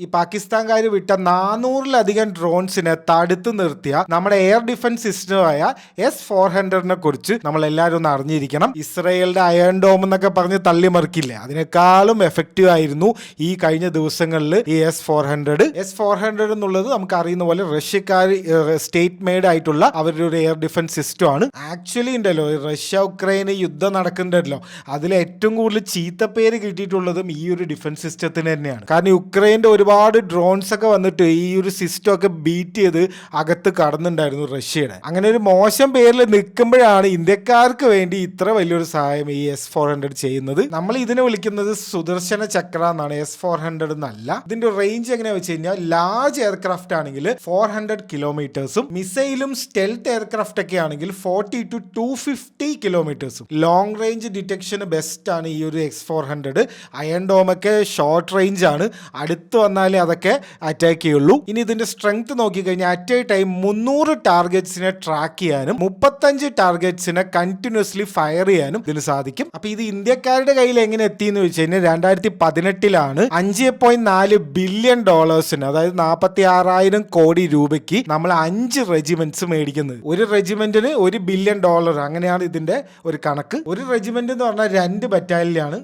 ഈ പാകിസ്ഥാൻകാർ വിട്ട 400-ലധികം ഡ്രോൺസിനെ തടുത്തു നിർത്തിയ നമ്മുടെ എയർ ഡിഫൻസ് സിസ്റ്റമായ S-400 കുറിച്ച് നമ്മൾ എല്ലാവരും ഒന്ന് അറിഞ്ഞിരിക്കണം. ഇസ്രയേലിന്റെ അയൺ ഡോം എന്നൊക്കെ പറഞ്ഞ് തള്ളിമറിക്കില്ലേ, അതിനേക്കാളും എഫക്റ്റീവ് ആയിരുന്നു ഈ കഴിഞ്ഞ ദിവസങ്ങളിൽ ഈ S-400 എന്നുള്ളത് നമുക്ക് അറിയുന്ന പോലെ റഷ്യക്കാർ സ്റ്റേറ്റ് മെയ്ഡ് ആയിട്ടുള്ള അവരുടെ ഒരു എയർ ഡിഫൻസ് സിസ്റ്റം ആണ്. ആക്ച്വലി ഉണ്ടല്ലോ, റഷ്യ ഉക്രൈന് യുദ്ധം നടക്കുന്നുണ്ടല്ലോ, അതിൽ ഏറ്റവും കൂടുതൽ ചീത്തപ്പേര് കിട്ടിയിട്ടുള്ളതും ഈ ഒരു ഡിഫൻസ് സിസ്റ്റത്തിന് തന്നെയാണ്. കാരണം യുക്രൈൻ്റെ ഒരുപാട് ഡ്രോൺസ് ഒക്കെ വന്നിട്ട് ഈ ഒരു സിസ്റ്റം ഒക്കെ ബീറ്റ് ചെയ്ത് അകത്ത് കടന്നുണ്ടായിരുന്നു റഷ്യയുടെ. അങ്ങനെ ഒരു മോശം പേരിൽ നിൽക്കുമ്പോഴാണ് ഇന്ത്യക്കാർക്ക് വേണ്ടി ഇത്ര വലിയൊരു സഹായം ഈ S-400 ചെയ്യുന്നത്. നമ്മൾ ഇതിനെ വിളിക്കുന്നത് സുദർശന ചക്ര എന്നാണ്, S-400 എന്നല്ല. ഇതിന്റെ റേഞ്ച് എങ്ങനെയാ വെച്ച് കഴിഞ്ഞാൽ ലാർജ് എയർക്രാഫ്റ്റ് ആണെങ്കിൽ 400 കിലോമീറ്റേഴ്സും മിസൈലും സ്റ്റെൽത്ത് എയർക്രാഫ്റ്റ് ഒക്കെ ആണെങ്കിൽ 40 to 250 കിലോമീറ്റേഴ്സും. ലോങ് റേഞ്ച് ഡിറ്റക്ഷന് ബെസ്റ്റ് ആണ് ഈ ഒരു S-400. അയൺ ഡോം ഒക്കെ ഷോർട്ട് റേഞ്ച് ആണ്, അടുത്ത് വന്നാലേ അതൊക്കെ അറ്റാക്ക് ചെയ്യുള്ളൂ. ഇനി ഇതിന്റെ സ്ട്രെങ്ത് നോക്കിക്കഴിഞ്ഞാൽ അറ്റ് എ ടൈം 300 ടാർഗറ്റ്സിനെ ട്രാക്ക് ചെയ്യാനും 35 ടാർഗറ്റ്സിനെ കണ്ടിന്യൂസ്ലി ഫയർ ചെയ്യാനും ഇതിന് സാധിക്കും. അപ്പൊ ഇത് ഇന്ത്യക്കാരുടെ കയ്യിൽ എങ്ങനെ എത്തിയെന്ന് വെച്ച് കഴിഞ്ഞാൽ 2018 $5.4 ബില്യൺ, അതായത് 46,000 കോടി രൂപയ്ക്ക് നമ്മൾ 5 റെജിമെന്റ്സ് മേടിക്കുന്നത്. ഒരു റെജിമെന്റിന് $1 ബില്യൺ, അങ്ങനെയാണ് ഇതിന്റെ ഒരു കണക്ക്. ഒരു റെജിമെന്റ് എന്ന് പറഞ്ഞാൽ 2 ബറ്റാലിയനാണ്.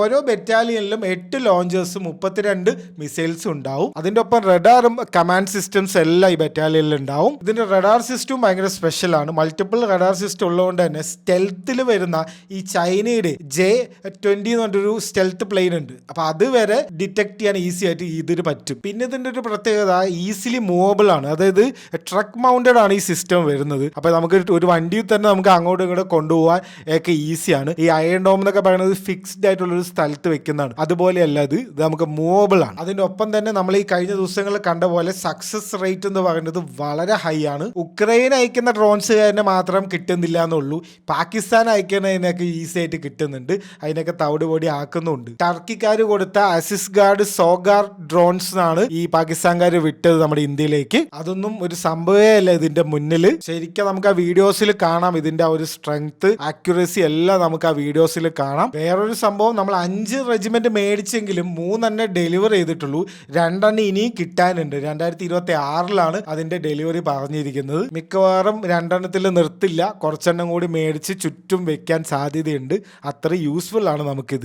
ഓരോ ബറ്റാലിയനിലും 8 ലോഞ്ചേഴ്സ് 32 മിസൈൽസ് ഉണ്ടാവും. അതിന്റെ ഒപ്പം റഡാറും കമാൻഡ് സിസ്റ്റംസ് എല്ലാം ഈ ബറ്റാലിയനിൽ ഉണ്ടാവും. ഇതിന്റെ റഡാർ സിസ്റ്റം ഭയങ്കര സ്പെഷ്യൽ ആണ്. മൾട്ടിപ്പിൾ റഡാർ സിസ്റ്റം ഉള്ളതുകൊണ്ട് തന്നെ സ്റ്റെൽത്തിൽ വരുന്ന ഈ ചൈനയുടെ J-20 എന്ന് പറഞ്ഞൊരു സ്റ്റെൽത്ത് പ്ലെയിൻ ഉണ്ട്. അപ്പൊ അത് വരെ ഡിറ്റക്ട് ചെയ്യാൻ ഈസി ആയിട്ട് ഇതിന് പറ്റും. പിന്നെ ഇതിന്റെ ഒരു പ്രത്യേകത ഈസിലി മൂവബിൾ ആണ്, അതായത് ട്രക്ക് മൗണ്ടഡ് ആണ് ഈ സിസ്റ്റം വരുന്നത്. അപ്പൊ നമുക്ക് ഒരു വണ്ടിയിൽ തന്നെ നമുക്ക് അങ്ങോട്ടും ഇങ്ങോട്ടും കൊണ്ടുപോകാൻ ഒക്കെ ഈസിയാണ്. ഈ അയൺ ഡോം എന്നൊക്കെ പറയുന്നത് ഫിക്സ്ഡ് ആയിട്ടുള്ള ഒരു സ്ഥലത്ത് വെക്കുന്നതാണ്, അതുപോലെയല്ല ഇത് നമുക്ക് മൂവബിൾ ആണ്. അതിന്റെ ഒപ്പം തന്നെ നമ്മൾ ഈ കഴിഞ്ഞ ദിവസങ്ങളിൽ കണ്ട പോലെ സക്സസ് റേറ്റ് എന്ന് പറയുന്നത് വളരെ ഹൈ ആണ്. ഉക്രൈൻ അയക്കുന്ന ഡ്രോൺസുകാരനെ മാത്രം കിട്ടുന്നില്ല എന്നുള്ളൂ, പാകിസ്ഥാൻ അയക്കുന്നതിനൊക്കെ ഈസി ആയിട്ട് കിട്ടുന്നുണ്ട്, അതിനൊക്കെ തവിടുപൊടി ആക്കുന്നുണ്ട്. ടർക്കിക്കാർ കൊടുത്ത അസിസ് ഗാർഡ് സോഗാർ ഡ്രോൺസ് ആണ് ഈ പാകിസ്ഥാൻകാർ വിട്ടത് നമ്മുടെ ഇന്ത്യയിലേക്ക്. അതൊന്നും ഒരു സംഭവമേ അല്ല ഇതിന്റെ മുന്നിൽ. ശരിക്കും നമുക്ക് ആ വീഡിയോസിൽ കാണാം ഇതിന്റെ ഒരു സ്ട്രെങ്ത്, ആക്യുറസി എല്ലാം നമുക്ക് ആ വീഡിയോസിൽ കാണാം. വേറൊരു സംഭവം, നമ്മൾ 5 റെജിമെന്റ് മേടിച്ചെങ്കിലും 3 ഡെലിവർ ചെയ്തിട്ടുള്ളൂ, 2 ഇനിയും കിട്ടാനുണ്ട്. 2026 അതിന്റെ ഡെലിവറി പറഞ്ഞിരിക്കുന്നത്. മിക്കവാറും 2 നിർത്തില്ല, കുറച്ചെണ്ണം കൂടി മേടിച്ച് ചുറ്റും വെക്കാൻ സാധ്യതയുണ്ട്. അത്ര യൂസ്ഫുൾ ആണ് നമുക്കിത്.